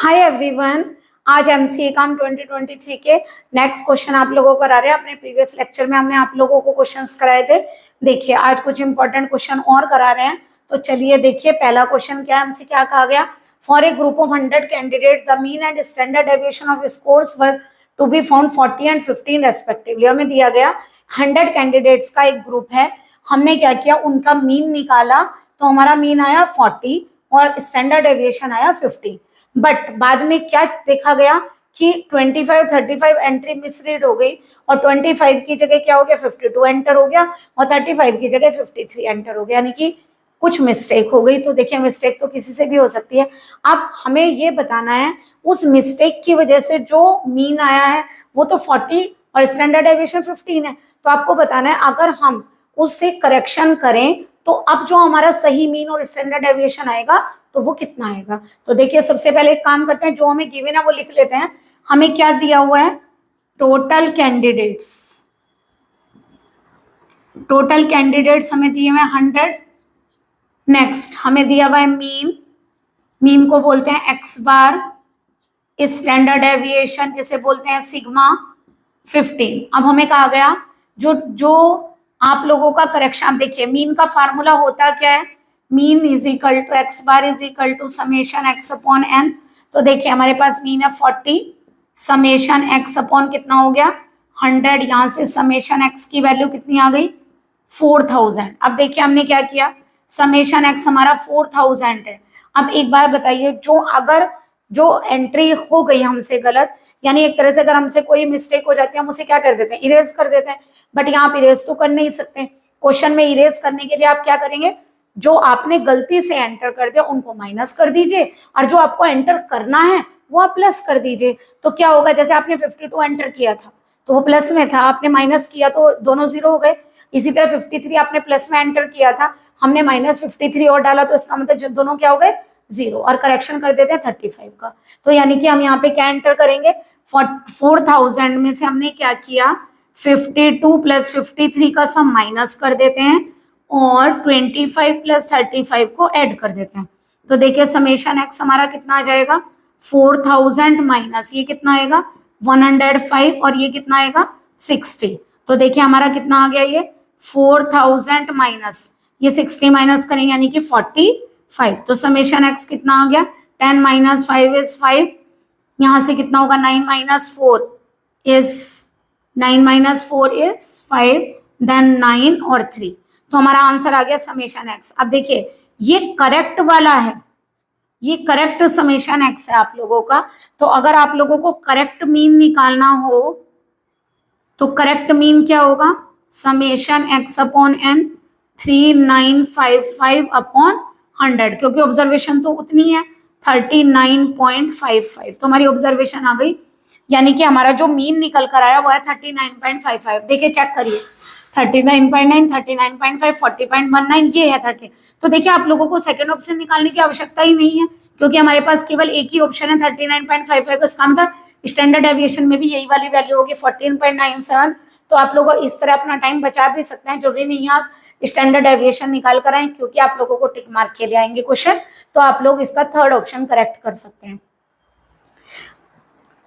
Hi everyone, आज MCA काम 2023 के नेक्स्ट क्वेश्चन आप लोगों को करा रहे हैं। अपने प्रीवियस लेक्चर में हमने आप लोगों को क्वेश्चंस कराए थे। देखिए आज कुछ इंपॉर्टेंट क्वेश्चन और करा रहे हैं। तो चलिए देखिए पहला क्वेश्चन क्या है, हमसे क्या कहा गया। For a group of 100 candidate the mean and standard deviation of scores were to be found 40 and 15 respectively. हमें दिया गया 100 कैंडिडेट्स का एक ग्रुप है, हमने क्या किया उनका मीन निकाला, तो हमारा मीन आया 40 और स्टैंडर्ड डेविएशन आया 50। बट बाद में क्या देखा गया कि 25 35 एंट्री मिसरीड हो गई और 25 की जगह क्या हो गया 52 एंटर हो गया और 35 की जगह 53 एंटर हो गया, यानी कि कुछ मिस्टेक हो गई। तो देखिए मिस्टेक तो किसी से भी हो सकती है। अब हमें ये बताना है उस मिस्टेक की वजह से जो मीन आया है वो तो 40 और स्टैंडर्ड डेविएशन 15 है। तो आपको बताना है अगर हम उससे करेक्शन करें तो अब जो हमारा सही मीन और स्टैंडर्ड डेविएशन आएगा तो वो कितना आएगा। तो देखिए सबसे पहले एक काम करते हैं, जो हमें गिवन है वो लिख लेते हैं। हमें क्या दिया हुआ है, टोटल कैंडिडेट्स। टोटल कैंडिडेट्स हमें दिए हुए 100। नेक्स्ट हमें दिया हुआ है मीन, मीन को बोलते हैं एक्स बार, स्टैंडर्ड डेविएशन जिसे बोलते हैं सिग्मा 15। अब हमें कहा गया जो जो आप लोगों का करेक्शन, आप देखिए मीन का फार्मूला होता क्या है, mean is equal to x bar is equal to summation x upon n. तो देखिए हमारे पास मीन है 40, समेशन एक्स अपॉन कितना हो गया 100, यहां से समेशन एक्स की वैल्यू कितनी आ गई 4000। अब देखिए हमने क्या किया, समेशन एक्स हमारा 4000 है। अब एक बार बताइए, जो अगर जो एंट्री हो गई हमसे गलत, यानी एक तरह से अगर हमसे कोई मिस्टेक हो जाती है हम उसे क्या कर देते हैं, इरेज कर देते हैं। बट यहाँ आप इरेज तो कर नहीं सकते। क्वेश्चन में इरेज करने के लिए आप क्या करेंगे, जो आपने गलती से एंटर कर दिया उनको माइनस कर दीजिए और जो आपको एंटर करना है वो आप प्लस कर दीजिए। तो क्या होगा, जैसे आपने 52 एंटर किया था तो वो प्लस में था, आपने माइनस किया तो दोनों जीरो हो गए। इसी तरह 53 आपने प्लस में एंटर किया था, हमने -53 और डाला तो इसका मतलब जब दोनों क्या हो गए जीरो। और करेक्शन कर देते हैं 35 का। तो यानी कि हम यहाँ पे क्या एंटर करेंगे, 4000 में से हमने क्या किया 52 प्लस 53 का सम माइनस कर देते हैं और 25 प्लस 35 को ऐड कर देते हैं। तो देखिए समेशन एक्स हमारा कितना आ जाएगा 4000 माइनस ये कितना आएगा 105 और ये कितना आएगा 60। तो देखिए हमारा कितना आ गया, ये 4000 माइनस ये 60 माइनस करेंगे यानी कि 45। तो समेशन एक्स कितना आ गया 10 माइनस 5 इज 5, यहां से कितना होगा 9 minus 4 is 9 minus 4 is 5, then 9 और 3। तो हमारा आंसर आ गया समेशन एक्स। अब देखिए ये करेक्ट वाला है, ये करेक्ट समेशन एक्स है आप लोगों का। तो अगर आप लोगों को करेक्ट मीन निकालना हो तो करेक्ट मीन क्या होगा, summation x upon n 3955 upon 100, क्योंकि ऑब्जर्वेशन तो उतनी है 39.55। तो हमारी ऑब्जर्वेशन आ गई, यानी कि हमारा जो मीन निकल कर आया वो है 39.55। देखिए चेक करिए 39.9, 39.5, 40.19 ये है 30। तो देखिए आप लोगों को सेकंड ऑप्शन निकालने की आवश्यकता ही नहीं है, क्योंकि हमारे पास केवल एक ही ऑप्शन है 39.55 का। इसका मतलब स्टैंडर्ड डेविएशन में भी यही वाली वैल्यू होगी 14.97। तो आप लोग इस तरह अपना टाइम बचा भी सकते हैं, जरूरी नहीं है आप स्टैंडर्ड डेविएशन निकाल कर आए, क्योंकि आप लोगों को टिक मार्क के लिए आएंगे क्वेश्चन। तो आप लोग इसका थर्ड ऑप्शन करेक्ट कर सकते हैं।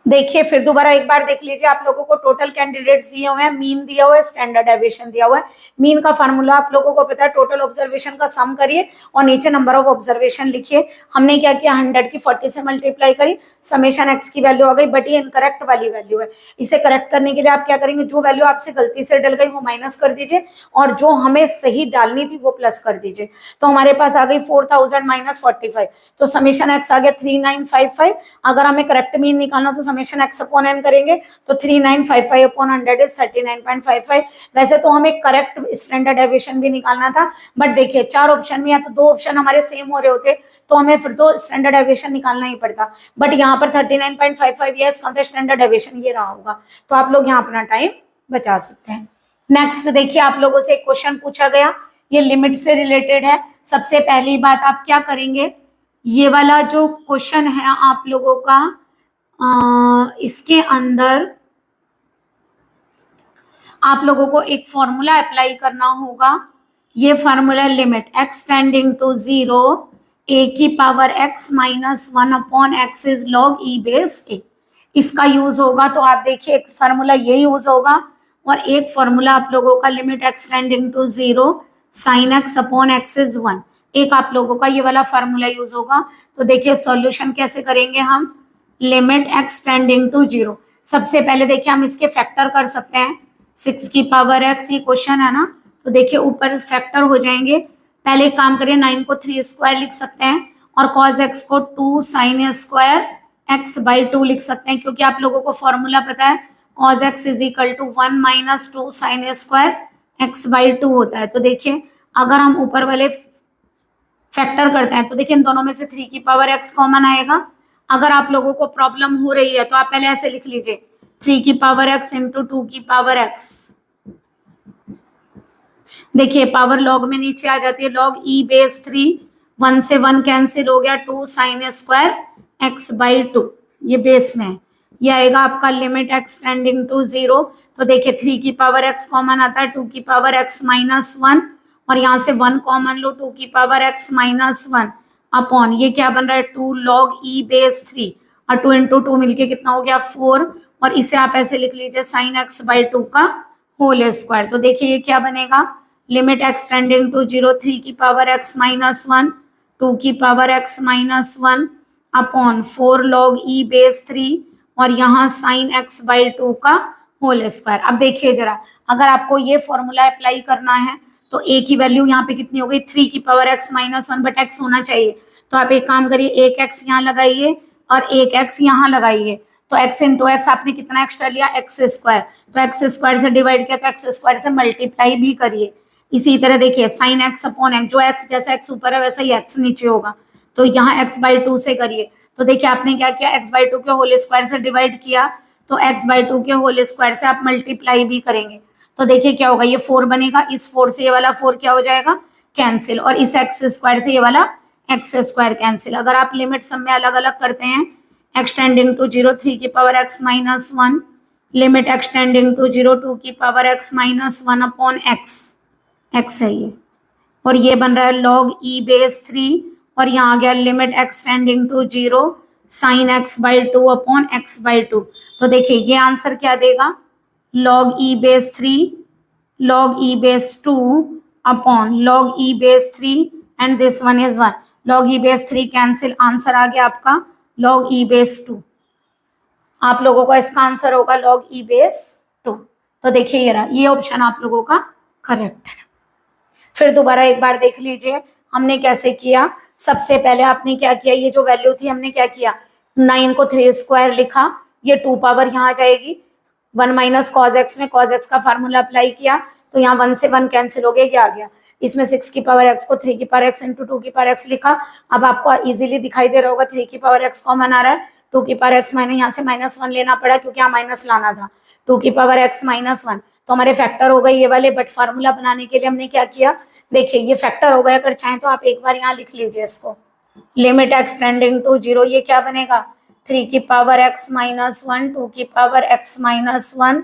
देखिए फिर दोबारा एक बार देख लीजिए, आप लोगों को टोटल कैंडिडेट्स दिए हुए हैं, मीन दिया हुआ है, स्टैंडर्ड डेविएशन दिया हुआ है। मीन का फार्मूला आप लोगों को पता है, टोटल ऑब्जर्वेशन का सम करिए और नीचे नंबर ऑफ ऑब्जर्वेशन लिखिए। हमने क्या किया 100 की 40 से मल्टीप्लाई करी, समेशन एक्स की वैल्यू आ गई, बट ये इनकरेक्ट वाली वैल्यू है। इसे करेक्ट करने के लिए आप क्या करेंगे, जो वैल्यू आपसे गलती से डल गई वो माइनस कर दीजिए और जो हमें सही डालनी थी वो प्लस कर दीजिए। तो हमारे पास आ गई 4000 माइनस 45, तो समेशन एक्स आ गया 3955। अगर हमें करेक्ट मीन निकालना तो समेशन एक्स अपॉन एन करेंगे तो 3955 अपॉन 100 इज 39.55। वैसे तो हमें करेक्ट स्टैंडर्ड डेविएशन भी निकालना था, बट देखिए चार ऑप्शन में या तो दो ऑप्शन हमारे सेम हो रहे होते तो हमें फिर तो स्टैंडर्ड डेविएशन निकालना ही पड़ता। बट यहाँ पर 39.55 ये इसका स्टैंडर्ड डेविएशन ये रहा होगा, तो आप लोग यहाँ अपना टाइम बचा सकते हैं। नेक्स्ट देखिए आप लोगों से एक क्वेश्चन पूछा गया, ये लिमिट से रिलेटेड है। सबसे पहली बात आप क्या करेंगे, ये वाला जो क्वेश्चन है आप लोगों का इसके अंदर आप लोगों को एक फॉर्मूला अप्लाई करना होगा। ये formula limit x tending to 0 a की power x minus 1 upon x is log e base a. इसका यूज होगा तो आप देखिए एक फार्मूला ये यूज होगा और एक फार्मूला आप लोगों का limit x tending to 0 sine x upon x is 1। एक आप लोगों का ये वाला फार्मूला यूज होगा। तो देखिए सॉल्यूशन कैसे करेंगे हम, लिमिट एक्स टेंडिंग टू 0। सबसे पहले देखिए हम इसके फैक्टर कर सकते हैं, 6 की पावर एक्स, ये क्वेश्चन है ना, तो देखिए ऊपर फैक्टर हो जाएंगे। पहले एक काम करिए, 9 को 3 स्क्वायर लिख सकते हैं और कॉस एक्स को 2 साइन स्क्वायर एक्स बाई 2 लिख सकते हैं, क्योंकि आप लोगों को फॉर्मूला पता है cos x is equal to 1 minus 2 sine square x by 2 होता है। तो देखिए अगर हम ऊपर वाले फैक्टर करते हैं तो देखिए इन दोनों में से 3 की पावर एक्स कॉमन आएगा। अगर आप लोगों को प्रॉब्लम हो रही है तो आप पहले ऐसे लिख लीजिए, 3 की पावर एक्स इंटू 2 की पावर एक्स। देखिए पावर लॉग में नीचे आ जाती है, लॉग ई बेस 3, 1 से 1 कैंसिल हो गया, 2 साइन स्क्वायर एक्स बाई 2, ये बेस में है। ये आएगा आपका लिमिट एक्स टेंडिंग टू 0। तो देखिए 3 की पावर एक्स कॉमन आता है, 2 की पावर एक्स माइनस 1 और यहाँ से 1 कॉमन लो, 2 की पावर एक्स माइनस 1 अपॉन ये क्या बन रहा है 2 लॉग ई बेस 3 और 2 इंटू 2 मिलके कितना हो गया 4, और इसे आप ऐसे लिख लीजिए साइन एक्स बाई 2 का होल स्क्वायर। तो देखिए ये क्या बनेगा, लिमिट एक्स टेंडिंग टू 0, 3 की पावर एक्स माइनस 1, 2 की power x minus 1 upon 4 log e base 3 और यहाँ साइन एक्स बाई 2 का होल स्क्वायर। अब देखिए जरा, अगर आपको ये फॉर्मूला अप्लाई करना है तो ए की वैल्यू यहाँ पे कितनी हो गई, 3 की power x minus 1 but x होना चाहिए। तो आप एक काम करिए, एक एक्स यहाँ लगाइए और एक एक्स यहाँ लगाइए। तो एक्स इंटू एक्स आपने कितना एक्स्ट्रा लिया, एक्स स्क्वायर। तो एक्स स्क्वायर से डिवाइड किया तो एक्स स्क्वायर से मल्टीप्लाई भी करिए। इसी तरह देखिए साइन एक्स अपॉन एक्स, जो एक्स जैसा एक्स ऊपर है वैसा ही एक्स नीचे होगा, तो यहाँ एक्स बाई 2 से करिए। तो देखिए आपने क्या किया, एक्स बाई 2 के होल स्क्वायर से डिवाइड किया तो एक्स बाई 2 के होल स्क्वायर से आप मल्टीप्लाई भी करेंगे। तो देखिए क्या होगा, ये 4 बनेगा, इस 4 से ये वाला 4 क्या हो जाएगा, कैंसिल, और इस एक्स स्क्वायर से ये वाला एक्स स्क्वायर कैंसिल। अगर आप लिमिट सब में अलग अलग करते हैं, एक्स टेंडिंग टू 0, 3 की power x minus 1, limit x tending to 0, 2 की power x minus 1 upon x, x है ये, और ये बन रहा है लॉग ई बेस 3 और यहाँ आ गया limit x tending to 0 sine x by 2 upon x by 2। तो देखिए ये आंसर क्या देगा, log e base 3 log e base 2 upon log e base 3 and this one is 1, log e base 3 cancel, answer आ गया आपका log e base 2। आप लोगों का इसका आंसर होगा log e base 2। तो देखिए ये रहा, ये ऑप्शन आप लोगों का करेक्ट है। फिर दोबारा एक बार देख लीजिए हमने कैसे किया। सबसे पहले आपने क्या किया, ये जो वैल्यू थी हमने क्या किया, 9 को 3 स्क्वायर लिखा, ये 2 पावर यहाँ जाएगी, 1 माइनस कॉज एक्स में कॉज एक्स का फार्मूला अप्लाई किया तो यहाँ 1 से 1 कैंसिल हो गया, ये आ गया। इसमें 6 की पावर एक्स को 3 की पावर एक्स इंटू 2 की पावर एक्स लिखा। अब आपको इजीली दिखाई दे रहा होगा 3 की पावर एक्स कॉमन आ रहा है, 2 की पावर एक्स मैंने यहाँ से -1 लेना पड़ा क्योंकि यहाँ माइनस लाना था, 2 की पावर एक्स -1 तो हमारे फैक्टर हो गए ये वाले। बट फार्मूला बनाने के लिए हमने क्या किया, देखिए ये फैक्टर हो गया। अगर चाहें तो आप एक बार यहाँ लिख लीजिए इसको, लिमिट एक्स टेंडिंग टू 0, ये क्या बनेगा 3 की पावर एक्स -1, 2 की power x -1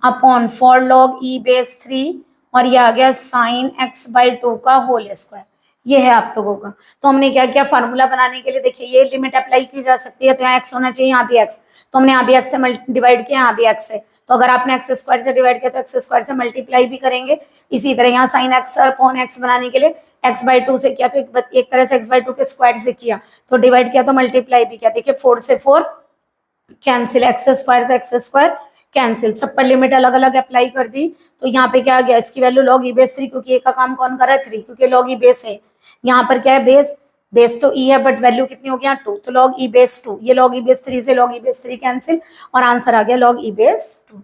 upon 4 log e base 3 और ये आ गया साइन एक्स बाई 2 का होल स्क्वायर। ये है आप लोगों का। तो हमने क्या किया, फार्मूला बनाने के लिए देखिए ये लिमिट अप्लाई की जा सकती है, तो यहाँ एक्स होना चाहिए, यहाँ भी एक्स, तो हमने यहाँ भी एक्स से डिवाइड किया, यहाँ भी एक्स से। तो अगर आपने एक्स स्क्वायर से डिवाइड किया तो एक्स स्क्वायर से मल्टीप्लाई भी करेंगे। इसी तरह यहाँ साइन एक्स अपॉन एक्स बनाने के लिए एक्स बाई 2 से किया तो एक तरह से एक्स बाई 2 के स्क्वायर से किया, तो डिवाइड किया तो मल्टीप्लाई भी किया। देखिए 4 से 4 कैंसिल, एक्स स्क्वायर से एक्स स्क्वायर कैंसिल, सब पर लिमिट अलग अलग अप्लाई कर दी। तो यहाँ पे क्या आ गया, इसकी वैल्यू लॉग ई बेस 3, क्योंकि ए का काम कौन कर रहा है 3, क्योंकि लॉग ई बेस है। यहाँ पर क्या है बेस, बेस तो ई है बट वैल्यू कितनी हो गया 2, तो लॉग ई बेस 2, ये लॉग ई बेस 3 से लॉग ई बेस 3 कैंसिल और आंसर आ गया लॉग ई बेस 2।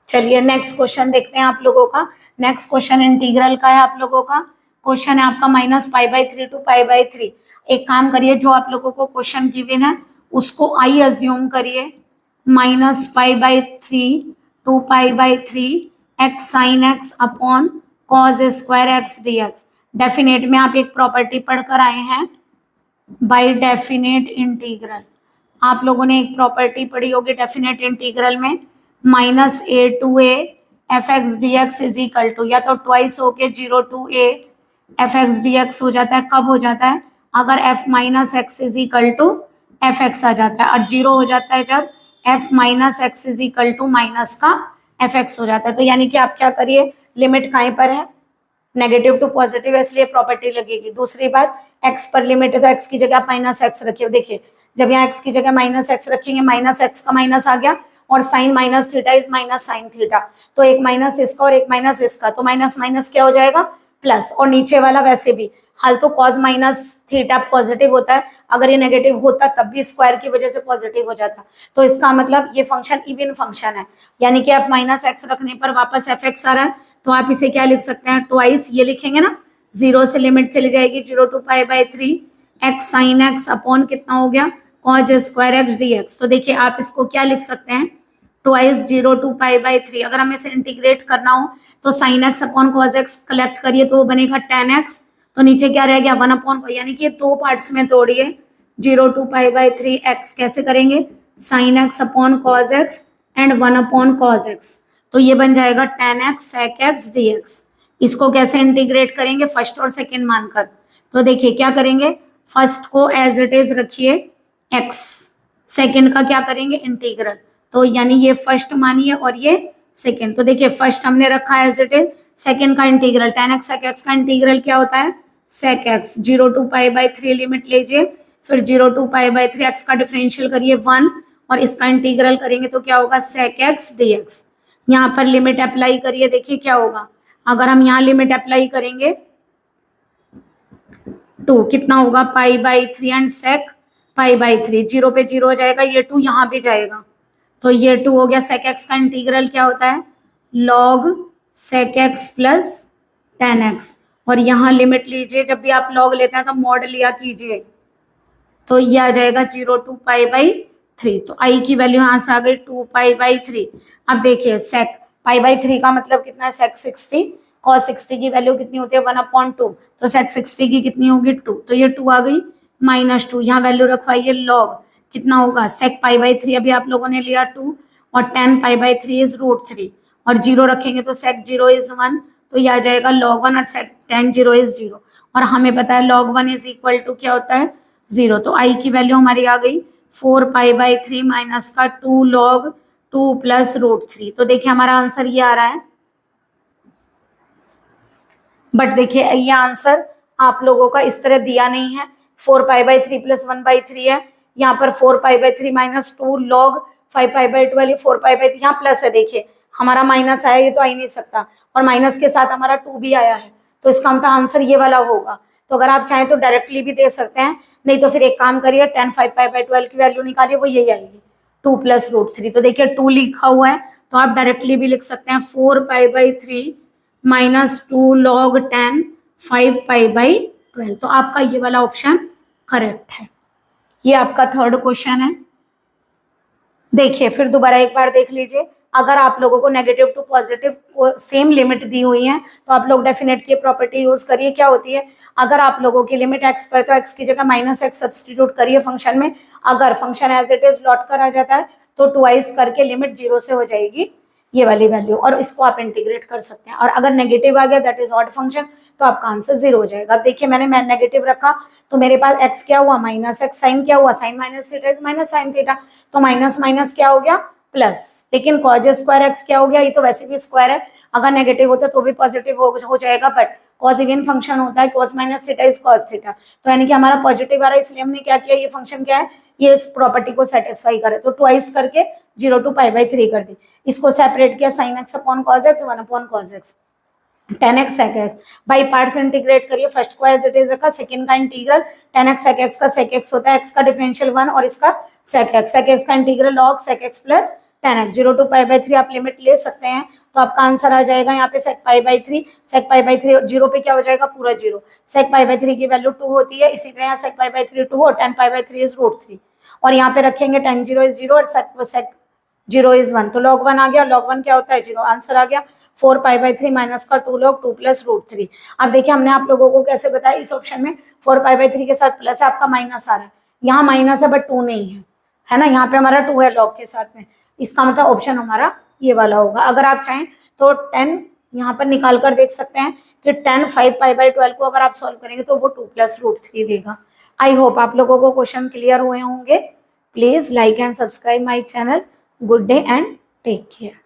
चलिए नेक्स्ट क्वेश्चन देखते हैं आप लोगों का। नेक्स्ट क्वेश्चन इंटीग्रल का है आप लोगों का। क्वेश्चन है आपका -π/3 टू π/3। एक काम करिए, जो आप लोगों को क्वेश्चन गिवन है उसको आई अज्यूम करिए, -π/3 to π/3 x sine x upon cos square x dx। Definite में आप एक प्रॉपर्टी पढ़कर आए हैं, बाय डेफिनेट इंटीग्रल। आप लोगों ने एक प्रॉपर्टी पढ़ी होगी डेफिनेट इंटीग्रल में, -a to a fx dx is equal to, या तो ट्वाइस होके 0 to a fx dx हो जाता है, कब हो जाता है अगर f minus x is equal to f x आ जाता है, और 0 हो जाता है जब f minus x is equal to minus का एफ एक्स हो जाता है। तो यानी कि आप क्या करिए, लिमिट कहीं पर है, नेगेटिव टू पॉजिटिव है, इसलिए प्रॉपर्टी लगेगी। दूसरी बात, x पर लिमिट है तो x की जगह आप माइनस एक्स रखिए। देखिए जब यहाँ x की जगह माइनस एक्स रखेंगे, माइनस एक्स का माइनस आ गया, और sine minus theta is minus sine theta, तो एक माइनस इसका और एक माइनस इसका, तो माइनस माइनस क्या हो जाएगा, प्लस। और नीचे वाला वैसे भी हाल तो कॉस माइनस थीटा पॉजिटिव होता है, अगर ये नेगेटिव होता तब भी स्क्वायर की वजह से पॉजिटिव हो जाता। तो इसका मतलब ये फंक्शन इवन फंक्शन है, यानी कि f माइनस एक्स रखने पर वापस एफ एक्स आ रहा है, तो आप इसे क्या लिख सकते हैं, ट्वाइस ये लिखेंगे ना, 0 से लिमिट चली जाएगी 0 to pi by 3 x sine x upon कितना हो गया, cos square x d x. तो देखिए आप इसको क्या लिख सकते हैं, ट्वाइस 0 टू पाई बाई 3। अगर हमें इसे इंटीग्रेट करना हो तो sign x upon cos x collect करिए तो वो बनेगा टेन एक्स, तो नीचे क्या रह गया 1 अपॉन, यानी कि दो पार्ट्स में तोड़िए, 0 टू पाई बाई 3 एक्स कैसे करेंगे, sine x upon cos x and 1 upon cos x, तो ये बन जाएगा tan x sec x d x. इसको कैसे इंटीग्रेट करेंगे, फर्स्ट और सेकेंड मानकर। तो देखिए क्या करेंगे, फर्स्ट को एज इट इज रखिए एक्स, सेकेंड का क्या करेंगे इंटीग्रल, तो यानी ये फर्स्ट मानिए और ये सेकेंड। तो देखिए फर्स्ट हमने रखा एज इट इज, सेकेंड का integral tan x sec x का इंटीग्रल क्या होता है, sec x 0 to pi by 3 limit लीजिए, फिर 0 टू पाई बाई 3 एक्स का डिफरेंशियल करिए 1, और इसका इंटीग्रल करेंगे तो क्या होगा सेक एक्स डी एक्स। यहाँ पर लिमिट अप्लाई करिए, देखिए क्या होगा, अगर हम यहाँ लिमिट अप्लाई करेंगे 2 कितना होगा pi by 3 and sec pi by 3, 0 पे 0 हो जाएगा, ये 2 यहाँ पे जाएगा, तो ये 2 हो गया। सेक एक्स का इंटीग्रल क्या होता है, log sec x plus tan x, और यहाँ लिमिट लीजिए, जब भी आप लॉग लेते हैं तो मॉड लिया कीजिए, तो ये आ जाएगा 0 टू पाई बाई 3, तो आई की वैल्यू यहाँ से आ गई 2 पाई बाई 3। अब देखिए सेक पाई बाई 3 का मतलब कितना है, सेक 60, कॉस 60 की वैल्यू कितनी होती है 1/2, तो सेक 60 की कितनी होगी 2, तो ये 2 आ गई -2, यहाँ वैल्यू रखवाइए लॉग कितना होगा सेक पाई बाई 3, अभी आप लोगों ने लिया 2, और 10 पाई बाई 3 इज √3, और 0 रखेंगे तो सेक 0 इज 1, तो ये आ जाएगा log 1, और सेक 10 0 इज 0, और हमें पता है log 1 इज इक्वल टू क्या होता है 0, तो आई की वैल्यू हमारी आ गई 4 पाई बाई 3 माइनस का 2 log 2 प्लस √3। तो देखिए हमारा आंसर ये आ रहा है, बट देखिए ये आंसर आप लोगों का इस तरह दिया नहीं है, 4 पाई बाई 3 प्लस 1/3 है, यहाँ पर 4 पाई by 3 minus 2 log 5 pi by 12, 4 pi by, यहाँ प्लस है, देखिए हमारा माइनस आया, ये तो आ ही नहीं सकता, और माइनस के साथ हमारा 2 भी आया है, तो इसका मतलब आंसर ये वाला होगा। तो अगर आप चाहें तो डायरेक्टली भी दे सकते हैं, नहीं तो फिर एक काम करिए 10 5 पाई बाई 12 की वैल्यू निकालिए, वो यही आएगी 2 प्लस √3। तो देखिए 2 लिखा हुआ है, तो आप डायरेक्टली भी लिख सकते हैं 4 पाई by 3 minus 2 log 10 5 pi by 12, तो आपका ये वाला ऑप्शन करेक्ट है। ये आपका थर्ड क्वेश्चन है। देखिए फिर दोबारा एक बार देख लीजिए, अगर आप लोगों को negative to positive same limit दी हुई है तो आप लोग डेफिनेट की प्रॉपर्टी यूज करिए। क्या होती है, अगर आप लोगों की लिमिट एक्स पर, तो एक्स की जगह -x सब्सटीट्यूट करिए फंक्शन में, अगर फंक्शन एज इट इज लौट कर आ जाता है तो ट्वाइस करके लिमिट 0 से हो जाएगी ये वाली वैल्यू, और इसको आप इंटीग्रेट कर सकते हैं, और अगर नेगेटिव आ गया दैट इज ऑड फंक्शन, तो आपका आंसर 0 हो जाएगा। अब देखिए मैंने नेगेटिव रखा तो मेरे पास x क्या हुआ -x, साइन क्या हुआ sine minus theta is minus sine theta, तो माइनस माइनस क्या हो गया प्लस, लेकिन कॉज स्क्वायर एक्स क्या हो गया, ये तो वैसे भी स्क्वायर है, अगर नेगेटिव होता तो भी पॉजिटिव हो जाएगा, बट कॉज इवन फंक्शन होता है, cause minus theta is cos theta, तो यानी कि हमारा पॉजिटिव आ रहा है, इसलिए हमने क्या किया, ये फंक्शन क्या है, ये इस प्रॉपर्टी को सेटिस्फाई करे, तो ट्वाइस करके 0 टू पाई बाई 3 कर दी, इसको सेपरेट किया sign x upon cos x 1 upon cos x, 10x sec x by parts integrate करिए, फर्स्ट को एज इट इज रखा, सेकंड का इंटीग्रल 10x sec x का sec x होता है, x का डिफरेंशियल 1 और इसका sec x का integral log sec x plus 10x 0 to pi by 3 आप लिमिट ले सकते हैं, तो आपका आंसर आ जाएगा यहाँ पे sec pi by 3, sec pi by 3 0 पे क्या हो जाएगा पूरा 0, sec पाई बाई 3 की वैल्यू 2 होती है, इसी तरह sec पाई बाई 3 2 और 10 पाई बाई 3 इज √3, और यहाँ पे रखेंगे 10 0 इज 0 और sec 0 इज 1, तो log 1 आ गया, log 1 क्या होता है 0, आंसर आ गया 4 पाई बाई 3 माइनस का 2 log 2 प्लस √3। अब देखिए हमने आप लोगों को कैसे बताया, इस ऑप्शन में 4 पाई बाई 3 के साथ प्लस है, आपका माइनस आ रहा है, यहाँ माइनस है बट 2 नहीं है ना, यहाँ पे हमारा 2 है log के साथ में, इसका मतलब ऑप्शन हमारा ये वाला होगा। अगर आप चाहें तो 10 यहाँ पर निकाल कर देख सकते हैं कि 10 5 पाई बाई 12 को अगर आप सॉल्व करेंगे तो वो 2 प्लस √3 देगा, आई होप आप लोगों को क्वेश्चन क्लियर हुए होंगे. Please like and subscribe my channel. Good day and take care.